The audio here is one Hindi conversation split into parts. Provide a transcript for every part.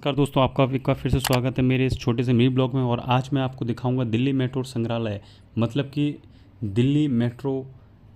नमस्कार दोस्तों, आपका एक बार फिर से स्वागत है मेरे इस छोटे से मिनी ब्लॉग में। और आज मैं आपको दिखाऊंगा दिल्ली मेट्रो संग्रहालय, मतलब कि दिल्ली मेट्रो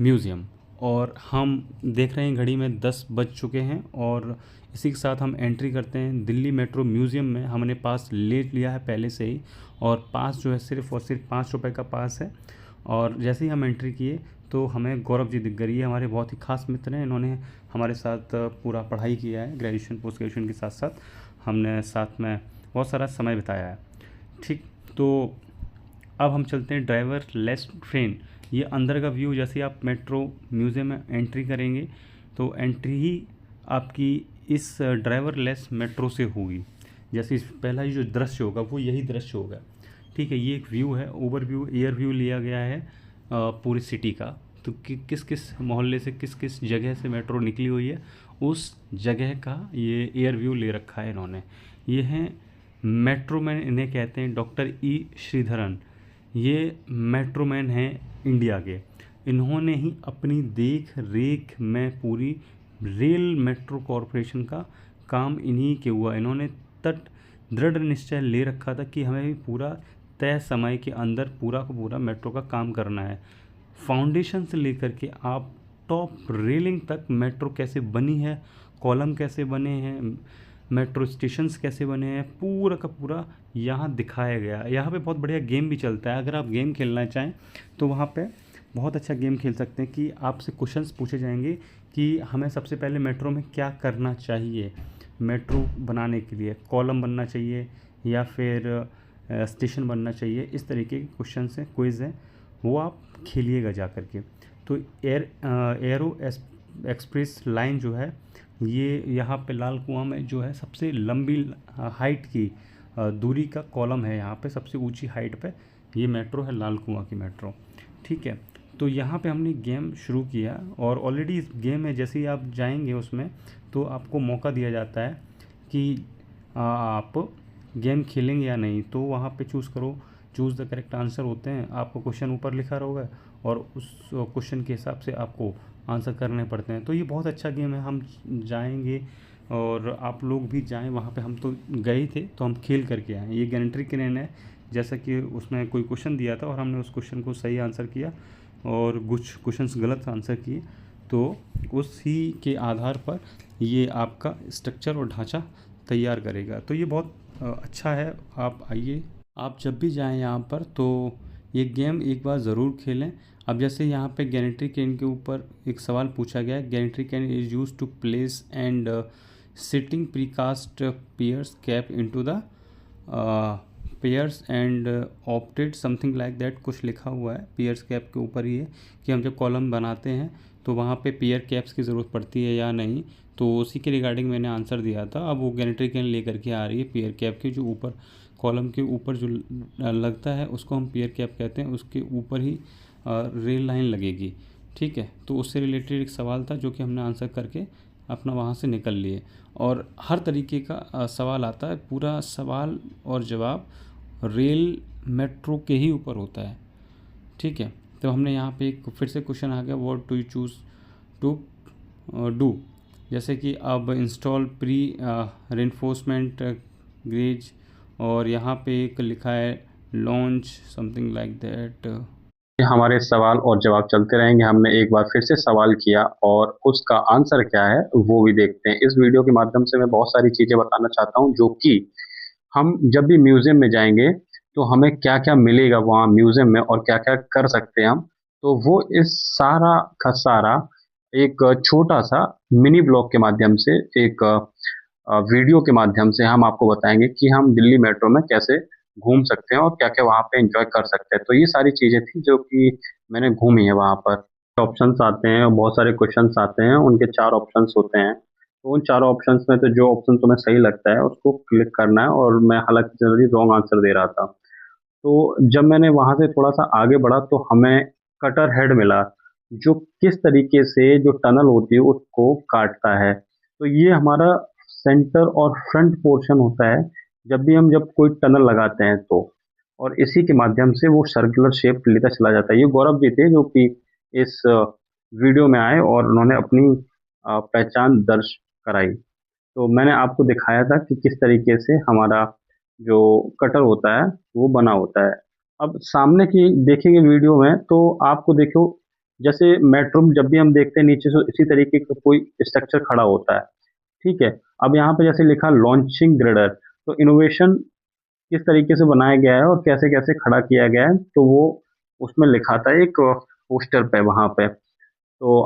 म्यूज़ियम। और हम देख रहे हैं घड़ी में 10 बज चुके हैं और इसी के साथ हम एंट्री करते हैं दिल्ली मेट्रो म्यूज़ियम में। हमने पास ले लिया है पहले से ही, और पास जो है सिर्फ़ और सिर्फ 5 रुपये का पास है। और जैसे ही हम एंट्री किए तो हमें गौरव जी दिख गई है, हमारे बहुत ही खास मित्र हैं। इन्होंने हमारे साथ पूरा पढ़ाई किया है, ग्रेजुएशन पोस्ट ग्रेजुएशन के साथ साथ हमने साथ में बहुत सारा समय बिताया है। ठीक, तो अब हम चलते हैं ड्राइवर लेस ट्रेन। ये अंदर का व्यू, जैसे आप मेट्रो म्यूज़ियम में एंट्री करेंगे तो एंट्री ही आपकी इस ड्राइवर लेस मेट्रो से होगी। जैसे इस पहला ही जो दृश्य होगा वो यही दृश्य होगा। ठीक है, ये एक व्यू है, ओवर व्यू, एयर व्यू लिया गया है पूरी सिटी का। तो किस किस मोहल्ले से, किस किस जगह से मेट्रो निकली हुई है, उस जगह का ये एयर व्यू ले रखा है इन्होंने। ये हैं मेट्रो मैन, इन्हें कहते हैं डॉक्टर ई श्रीधरन। ये मेट्रो मैन हैं इंडिया के। इन्होंने ही अपनी देख रेख में पूरी रेल मेट्रो कॉरपोरेशन का काम इन्हीं के हुआ। इन्होंने तट दृढ़ निश्चय ले रखा था कि हमें भी पूरा तय समय के अंदर पूरा का पूरा मेट्रो का काम करना है। फाउंडेशन से लेकर के आप टॉप रेलिंग तक मेट्रो कैसे बनी है, कॉलम कैसे बने हैं, मेट्रो स्टेशंस कैसे बने हैं, पूरा का पूरा यहाँ दिखाया गया। यहाँ पे बहुत बढ़िया गेम भी चलता है। अगर आप गेम खेलना चाहें तो वहाँ पे बहुत अच्छा गेम खेल सकते हैं कि आपसे क्वेश्चंस पूछे जाएंगे कि हमें सबसे पहले मेट्रो में क्या करना चाहिए। मेट्रो बनाने के लिए कॉलम बनना चाहिए या फिर स्टेशन बनना चाहिए, इस तरीके के क्वेश्चन हैं, क्विज़ हैं, वो आप खेलिएगा जा कर के। तो एरो एक्सप्रेस लाइन जो है ये यहाँ पे लाल कुआं में जो है सबसे लंबी हाइट की दूरी का कॉलम है। यहाँ पे सबसे ऊंची हाइट पे ये मेट्रो है, लाल कुआं की मेट्रो। ठीक है, तो यहाँ पे हमने गेम शुरू किया और ऑलरेडी इस गेम में जैसे ही आप जाएंगे उसमें तो आपको मौका दिया जाता है कि आप गेम खेलेंगे या नहीं। तो वहाँ पे चूज़ करो, चूज़ द करेक्ट आंसर होते हैं। आपको क्वेश्चन ऊपर लिखा रहेगा और उस क्वेश्चन के हिसाब से आपको आंसर करने पड़ते हैं। तो ये बहुत अच्छा गेम है, हम जाएंगे और आप लोग भी जाएं वहाँ पे। हम तो गए थे तो हम खेल करके आए। ये गैनेट्री क्रेन है, जैसा कि उसमें कोई क्वेश्चन दिया था और हमने उस क्वेश्चन को सही आंसर किया और कुछ क्वेश्चंस गलत आंसर किए, तो उसी के आधार पर ये आपका स्ट्रक्चर और ढांचा तैयार करेगा। तो ये बहुत अच्छा है। आप आइए, आप जब भी जाएं यहाँ पर तो ये गेम एक बार ज़रूर खेलें। अब जैसे यहाँ पे गैनेट्री कैन के ऊपर एक सवाल पूछा गया है, gantry crane is use to place and sitting precast pairs cap into the pairs and opted something like that, कुछ लिखा हुआ है पेयर्स कैप के ऊपर ही है कि हम जब कॉलम बनाते हैं तो वहाँ पे पेयर कैप्स की ज़रूरत पड़ती है या नहीं। तो उसी के रिगार्डिंग मैंने आंसर दिया था। अब वो गैनेट्री कैन लेकर के आ रही है पेयर कैप की, जो ऊपर कॉलम के ऊपर जो लगता है उसको हम पेयर कैप कहते हैं, उसके ऊपर ही रेल लाइन लगेगी। ठीक है, तो उससे रिलेटेड एक सवाल था जो कि हमने आंसर करके अपना वहाँ से निकल लिए। और हर तरीके का सवाल आता है, पूरा सवाल और जवाब रेल मेट्रो के ही ऊपर होता है। ठीक है, तो हमने यहाँ पे एक फिर से क्वेश्चन आ गया, what do you choose to do. जैसे कि अब इंस्टॉल प्री रेनफोर्समेंट ग्रेज, और यहाँ पे एक लिखा है लॉन्च समथिंग लाइक दैट। हमारे सवाल और जवाब चलते रहेंगे। हमने एक बार फिर से सवाल किया और उसका आंसर क्या है वो भी देखते हैं। इस वीडियो के माध्यम से मैं बहुत सारी चीजें बताना चाहता हूँ जो कि हम जब भी म्यूजियम में जाएंगे तो हमें क्या क्या मिलेगा वहाँ म्यूजियम में और क्या क्या कर सकते हैं हम, तो वो इस सारा का सारा एक छोटा सा मिनी ब्लॉग के माध्यम से, एक वीडियो के माध्यम से हम आपको बताएंगे कि हम दिल्ली मेट्रो में कैसे घूम सकते हैं और क्या क्या वहाँ पे एंजॉय कर सकते हैं। तो ये सारी चीजें थी जो कि मैंने घूमी है वहाँ पर। ऑप्शंस आते हैं और बहुत सारे क्वेश्चंस आते हैं, उनके 4 ऑप्शंस होते हैं। तो उन चारों ऑप्शंस में तो जो ऑप्शन तुम्हें सही लगता है उसको क्लिक करना है। और मैं हालांकि जनरली रॉन्ग आंसर दे रहा था। तो जब मैंने वहां से थोड़ा सा आगे बढ़ा तो हमें कटर हेड मिला, जो किस तरीके से जो टनल होती है उसको काटता है। तो ये हमारा सेंटर और फ्रंट पोर्शन होता है जब कोई टनल लगाते हैं तो, और इसी के माध्यम से वो सर्कुलर शेप लेता चला जाता है। ये गौरव जी थे जो कि इस वीडियो में आए और उन्होंने अपनी पहचान दर्ज कराई। तो मैंने आपको दिखाया था कि किस तरीके से हमारा जो कटर होता है वो बना होता है। अब सामने की देखेंगे वीडियो में तो आपको देखो, जैसे मेट्रो में जब भी हम देखते हैं नीचे से इसी तरीके का कोई स्ट्रक्चर खड़ा होता है, ठीक है। अब यहाँ पे जैसे लिखा लॉन्चिंग ग्रेडर, तो इनोवेशन किस तरीके से बनाया गया है और कैसे कैसे खड़ा किया गया है, तो वो उसमें लिखा था एक पोस्टर पे वहां पे। तो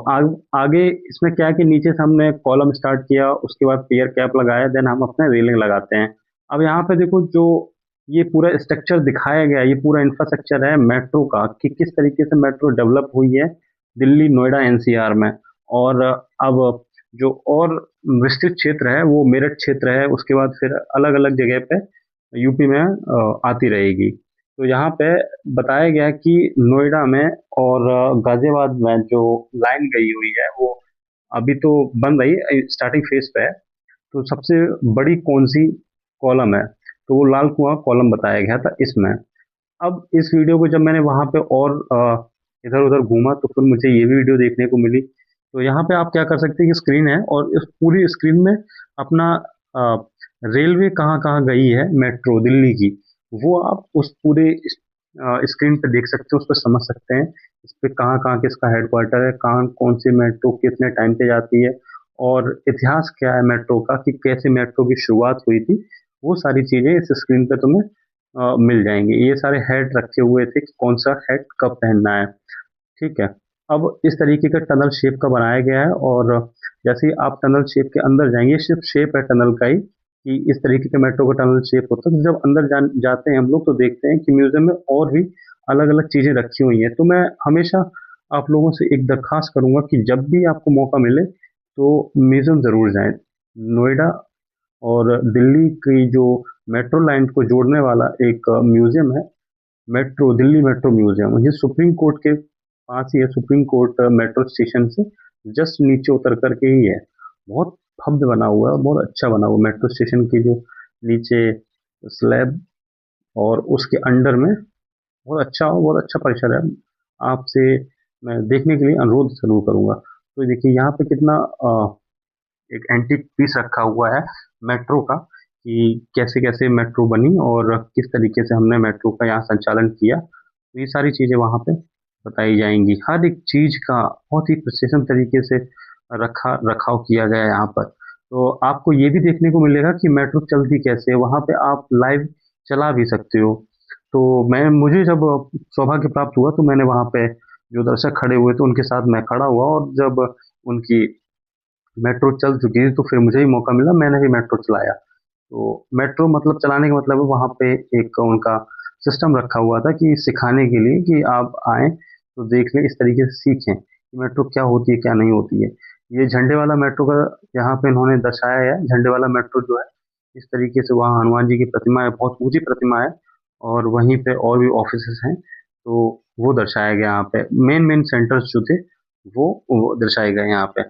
आगे इसमें क्या है कि नीचे से हमने कॉलम स्टार्ट किया, उसके बाद पियर कैप लगाया, देन हम अपने रेलिंग लगाते हैं। अब यहाँ पे देखो, जो ये पूरा स्ट्रक्चर दिखाया गया है, ये पूरा इंफ्रास्ट्रक्चर है मेट्रो का, कि किस तरीके से मेट्रो डेवलप हुई है दिल्ली, नोएडा, एनसीआर में। और अब जो और विस्तृत क्षेत्र है वो मेरठ क्षेत्र है, उसके बाद फिर अलग अलग जगह पे यूपी में आती रहेगी। तो यहाँ पे बताया गया है कि नोएडा में और गाजियाबाद में जो लाइन गई हुई है वो अभी तो बन रही है, स्टार्टिंग फेज पे है। तो सबसे बड़ी कौन सी कॉलम है, तो वो लाल कुआं कॉलम बताया गया था इसमें। अब इस वीडियो को जब मैंने वहां पे और इधर उधर घूमा तो फिर मुझे ये भी वीडियो देखने को मिली। तो यहाँ पे आप क्या कर सकते हैं कि स्क्रीन है और इस पूरी स्क्रीन में अपना रेलवे कहाँ कहाँ गई है मेट्रो दिल्ली की, वो आप उस पूरे स्क्रीन पे देख सकते हो, उस पर समझ सकते हैं इस पे कहाँ कहाँ किसका हेडक्वार्टर है, कहाँ कौन सी मेट्रो कितने टाइम पे जाती है, और इतिहास क्या है मेट्रो का, कि कैसे मेट्रो की शुरुआत हुई थी। वो सारी चीजें इस स्क्रीन पे तुम्हें मिल जाएंगे। ये सारे हेड रखे हुए थे कि कौन सा हेड कब पहनना है, ठीक है। अब इस तरीके का टनल शेप का बनाया गया है, और जैसे ही आप टनल शेप के अंदर जाएंगे, सिर्फ शेप है टनल का ही कि इस तरीके के मेट्रो का टनल शेप होता है। तो जब अंदर जाते हैं हम लोग तो देखते हैं कि म्यूजियम में और भी अलग अलग चीजें रखी हुई हैं। तो मैं हमेशा आप लोगों से एक दरखास्त करूंगा कि जब भी आपको मौका मिले तो म्यूजियम जरूर जाएं। नोएडा और दिल्ली की जो मेट्रो लाइन को जोड़ने वाला एक म्यूजियम है, मेट्रो दिल्ली मेट्रो म्यूजियम। ये सुप्रीम कोर्ट के पास ही है, सुप्रीम कोर्ट मेट्रो स्टेशन से जस्ट नीचे उतर करके ही है। बहुत भव्य बना हुआ है, बहुत अच्छा बना हुआ मेट्रो स्टेशन की जो नीचे स्लैब और उसके अंडर में बहुत अच्छा परिसर है। आपसे मैं देखने के लिए अनुरोध जरूर करूंगा। तो देखिए यहाँ पे कितना एक एंटीक पीस रखा हुआ है मेट्रो का, कि कैसे कैसे मेट्रो बनी और किस तरीके से हमने मेट्रो का यहाँ संचालन किया। तो ये सारी चीजें वहाँ पे बताई जाएंगी, हर एक चीज का बहुत ही प्रिसिशन तरीके से रखाव किया गया है यहाँ पर। तो आपको ये भी देखने को मिलेगा कि मेट्रो चलती कैसे है, वहाँ पे आप लाइव चला भी सकते हो। तो मुझे जब सौभाग्य प्राप्त हुआ तो मैंने वहाँ पे जो दर्शक खड़े हुए थे उनके साथ मैं खड़ा हुआ, और जब उनकी मेट्रो चल चुकी थी तो फिर मुझे भी मौका मिला, मैंने भी मेट्रो चलाया। तो मेट्रो मतलब चलाने का मतलब है वहाँ पे एक उनका सिस्टम रखा हुआ था कि सिखाने के लिए कि आप आए तो देख लें, इस तरीके से सीखें कि मेट्रो क्या होती है क्या नहीं होती है। ये झंडे वाला मेट्रो का यहाँ पे इन्होंने दर्शाया है। झंडे वाला मेट्रो जो है इस तरीके से, वहाँ हनुमान जी की प्रतिमा है, बहुत ऊंची प्रतिमा है, और वहीं पे और भी ऑफिसेस हैं। तो वो दर्शाया गया यहाँ पे, मेन मेन सेंटर्स जो थे वो दर्शाए गए यहाँ पे।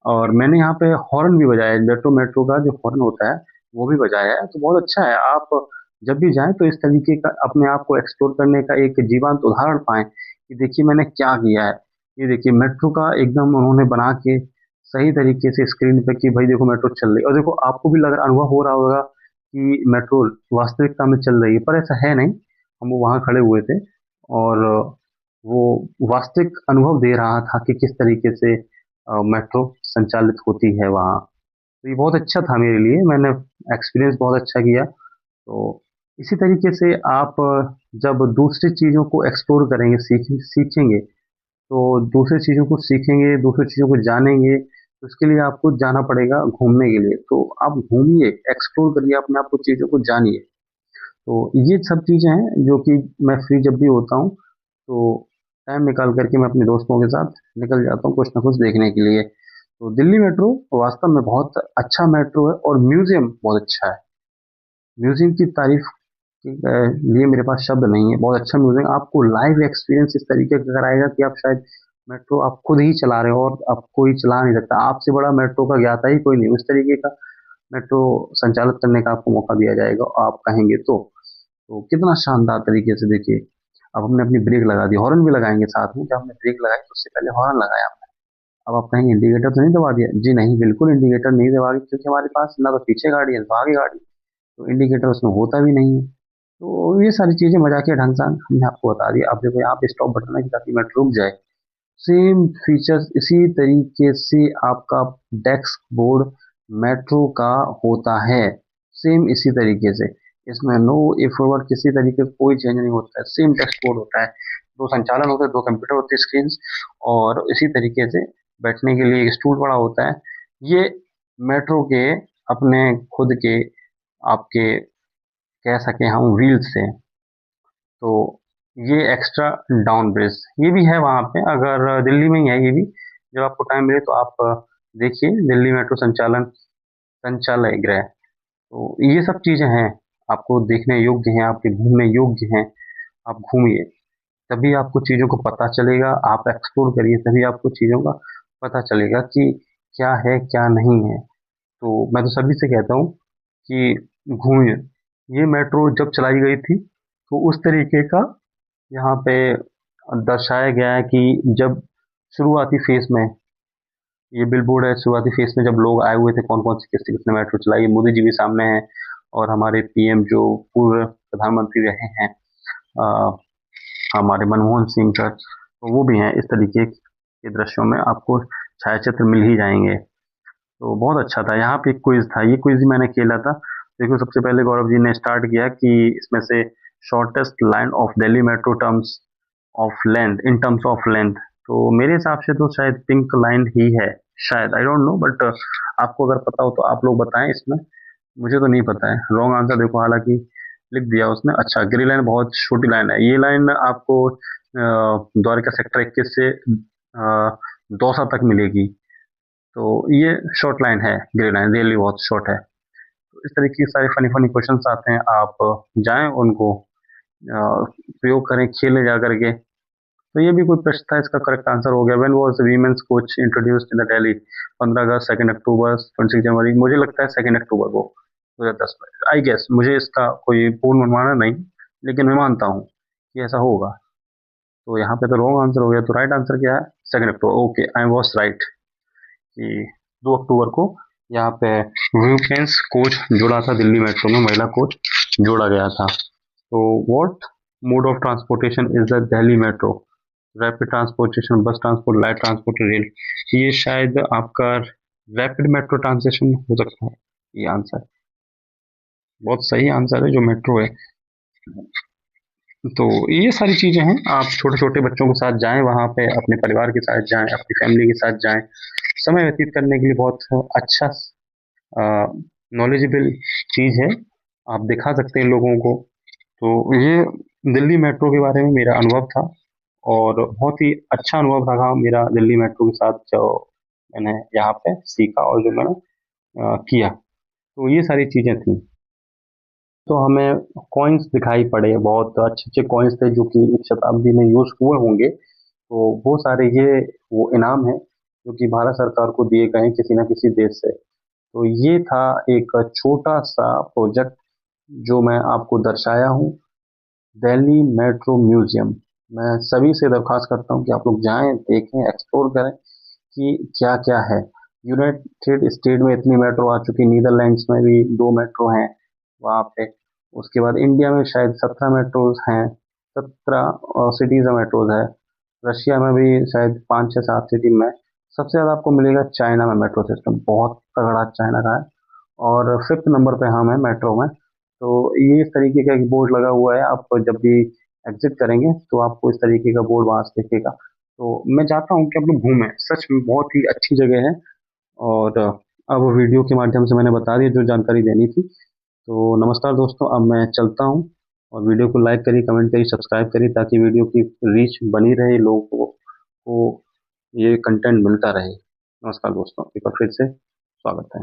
और मैंने यहाँ पे हॉर्न भी बजाया है, मेट्रो मेट्रो का जो हॉर्न होता है वो भी बजाया है। तो बहुत अच्छा है, आप जब भी जाएं तो इस तरीके का अपने आप को एक्सप्लोर करने का एक जीवंत उदाहरण पाएं कि देखिए मैंने क्या किया है। ये देखिए मेट्रो का एकदम उन्होंने बना के सही तरीके से स्क्रीन पे कि भाई देखो मेट्रो चल रही है, और देखो आपको भी लग रहा, अनुभव हो रहा होगा कि मेट्रो वास्तविकता में चल रही है, पर ऐसा है नहीं। हम वहाँ खड़े हुए थे और वो वास्तविक अनुभव दे रहा था कि किस तरीके से मेट्रो संचालित होती है वहाँ। तो ये बहुत अच्छा था मेरे लिए, मैंने एक्सपीरियंस बहुत अच्छा किया। तो इसी तरीके से आप जब दूसरी चीज़ों को एक्सप्लोर करेंगे, सीखेंगे, तो दूसरी चीज़ों को सीखेंगे, दूसरी चीज़ों को जानेंगे, तो उसके लिए आपको जाना पड़ेगा घूमने के लिए। तो आप घूमिए, एक्सप्लोर करिए, अपने आप को चीज़ों को जानिए। तो ये सब चीज़ें हैं जो कि मैं फ्री जब भी होता हूँ तो टाइम निकाल करके मैं अपने दोस्तों के साथ निकल जाता हूँ कुछ ना कुछ देखने के लिए। तो दिल्ली मेट्रो वास्तव में बहुत अच्छा मेट्रो है, और म्यूजियम बहुत अच्छा है। म्यूजियम की तारीफ के लिए मेरे पास शब्द नहीं है। बहुत अच्छा म्यूजियम, आपको लाइव एक्सपीरियंस इस तरीके का कराएगा कि आप शायद मेट्रो आप खुद ही चला रहे हो, और आप कोई चला नहीं सकता, आपसे बड़ा मेट्रो का ज्ञाता ही कोई नहीं। उस तरीके का मेट्रो संचालित करने का आपको मौका दिया जाएगा, आप कहेंगे तो कितना शानदार तरीके से देखिए। अब हमने अपनी ब्रेक लगा दी, हॉर्न भी लगाएंगे साथ में, जब हमने ब्रेक लगाई तो उससे पहले हॉर्न लगाया। अब आप कहेंगे इंडिकेटर तो नहीं दबा दिया? जी नहीं, बिल्कुल इंडिकेटर नहीं दबा दिया, क्योंकि हमारे पास ना तो पीछे गाड़ी है ना तो आगे गाड़ी, तो इंडिकेटर उसमें होता भी नहीं है। तो ये सारी चीजें मजाकिया ढंग से हमने आपको बता दिया। अब देखो यहाँ पे स्टॉप बटन है ताकि मेट्रो रुक जाए। सेम फीचर्स इसी तरीके से आपका डेस्क बोर्ड मेट्रो का होता है, सेम इसी तरीके से। इसमें नो फॉरवर्ड किसी तरीके का कोई चेंज नहीं होता है, सेम टेक्स्ट बोर्ड होता है। दो संचालन होते हैं, दो कंप्यूटर होते हैं स्क्रीन, और इसी तरीके से बैठने के लिए एक स्टूल बड़ा होता है। ये मेट्रो के अपने खुद के आपके कह सके हम व्हील्स से। तो ये एक्स्ट्रा डाउन ब्रिज ये भी है वहाँ पे, अगर दिल्ली में ही है ये भी। जब आपको टाइम मिले तो आप देखिए दिल्ली मेट्रो संचालन संचालय गृह। तो ये सब चीजें हैं, आपको देखने योग्य हैं, आपके घूमने योग्य हैं। आप घूमिए, तभी आपको चीजों को पता चलेगा। आप एक्सप्लोर करिए, तभी आपको चीजों का पता चलेगा कि क्या है क्या नहीं है। तो मैं तो सभी से कहता हूँ कि घूमिए। ये मेट्रो जब चलाई गई थी तो उस तरीके का यहाँ पे दर्शाया गया है कि जब शुरुआती फेज में, ये बिलबोर्ड है शुरुआती फेज में जब लोग आए हुए थे, कौन कौन से किसने किसने मेट्रो चलाई। मोदी जी भी सामने हैं, और हमारे पीएम जो पूर्व प्रधानमंत्री रहे हैं हमारे मनमोहन सिंह सर, तो वो भी हैं। इस तरीके के दृश्यों में आपको छायाचित्र मिल ही जाएंगे। तो बहुत अच्छा था। यहाँ पे एक क्विज था, ये क्विज मैंने खेला था। देखो सबसे पहले गौरव जी ने स्टार्ट किया कि इसमें से shortest line of Delhi metro terms of length in terms of length. तो मेरे हिसाब से तो शायद पिंक लाइन ही है, शायद, आई डोंट नो, बट आपको अगर पता हो तो आप लोग बताएं इसमें। मुझे तो नहीं पता है। रॉन्ग आंसर देखो हालांकि लिख दिया उसने। अच्छा, ग्रे लाइन बहुत छोटी लाइन है। ये लाइन आपको द्वारका सेक्टर 21 से दौसा तक मिलेगी। तो ये शॉर्ट लाइन है, ग्रे लाइन रियली बहुत शॉर्ट है। तो इस तरीके के सारे फनी फनी क्वेश्चन आते हैं, आप जाएं उनको प्रयोग करें, खेलें जा करके। तो ये भी कोई प्रश्न था, इसका करेक्ट आंसर हो गया। When was women's coach introduced in the Delhi? 15 अगस्त, 2 अक्टूबर, 26 जनवरी? मुझे लगता है 2 अक्टूबर को 2010 में, आई गेस। मुझे इसका कोई पूर्ण अनुमान नहीं, लेकिन मैं मानता हूँ कि ऐसा होगा। तो यहाँ पे तो रॉन्ग आंसर हो गया। तो राइट आंसर क्या है? 2 अक्टूबर। ओके, आई वॉज राइट कि 2 अक्टूबर को यहाँ पे वुमेन्स कोच जोड़ा था, दिल्ली मेट्रो में महिला कोच जोड़ा गया था। तो what mode of transportation is the Delhi metro? Rapid transportation, बस ट्रांसपोर्ट, लाइट ट्रांसपोर्ट, रेल? ये शायद आपका रैपिड मेट्रो ट्रांसलेशन हो सकता है। ये आंसर बहुत सही आंसर है, जो मेट्रो है। तो ये सारी चीजें हैं। आप छोटे छोटे बच्चों के साथ जाएं वहां पे, अपने परिवार के साथ जाएं, अपनी फैमिली के साथ जाएं, समय व्यतीत करने के लिए बहुत अच्छा नॉलेजेबल चीज है। आप दिखा सकते हैं लोगों को। तो ये दिल्ली मेट्रो के बारे में मेरा अनुभव था, और बहुत ही अच्छा अनुभव रहा मेरा दिल्ली मेट्रो के साथ, जो मैंने यहाँ पे सीखा और जो मैंने किया। तो ये सारी चीजें थी। तो हमें कॉइन्स दिखाई पड़े, बहुत अच्छे अच्छे कॉइन्स थे जो कि एक शताब्दी में यूज हुए होंगे। तो वो सारे ये वो इनाम है जो कि भारत सरकार को दिए गए हैं किसी न किसी देश से। तो ये था एक छोटा सा प्रोजेक्ट जो मैं आपको दर्शाया हूँ, दिल्ली मेट्रो म्यूजियम। मैं सभी से दरख्वास्त करता हूँ कि आप लोग जाएं, देखें, एक्सप्लोर करें कि क्या क्या है। यूनाइटेड स्टेट में इतनी मेट्रो आ चुकी, नीदरलैंड्स में भी 2 मेट्रो हैं वहाँ पे। उसके बाद इंडिया में शायद 17 मेट्रोज हैं, 17 सिटीज में मेट्रोज है। रशिया में भी शायद 5 6 7 सिटी में। सबसे ज़्यादा आपको मिलेगा चाइना में मेट्रो सिस्टम, बहुत तगड़ा चाइना का है। और 5th नंबर पे हम है मेट्रो में। तो ये इस तरीके का एक बोर्ड लगा हुआ है, आप जब भी एग्जिट करेंगे तो आपको इस तरीके का बोर्ड वहां से दिखेगा। तो मैं चाहता हूँ कि आप लोग घूमें, सच में बहुत ही अच्छी जगह है। और अब वीडियो के माध्यम से मैंने बता दिया जो जानकारी देनी थी। तो नमस्कार दोस्तों, अब मैं चलता हूँ। और वीडियो को लाइक करिए, कमेंट करिए, सब्सक्राइब करिए, ताकि वीडियो की रीच बनी रहे, लोगों को ये कंटेंट मिलता रहे। नमस्कार दोस्तों, एक बार फिर से स्वागत है।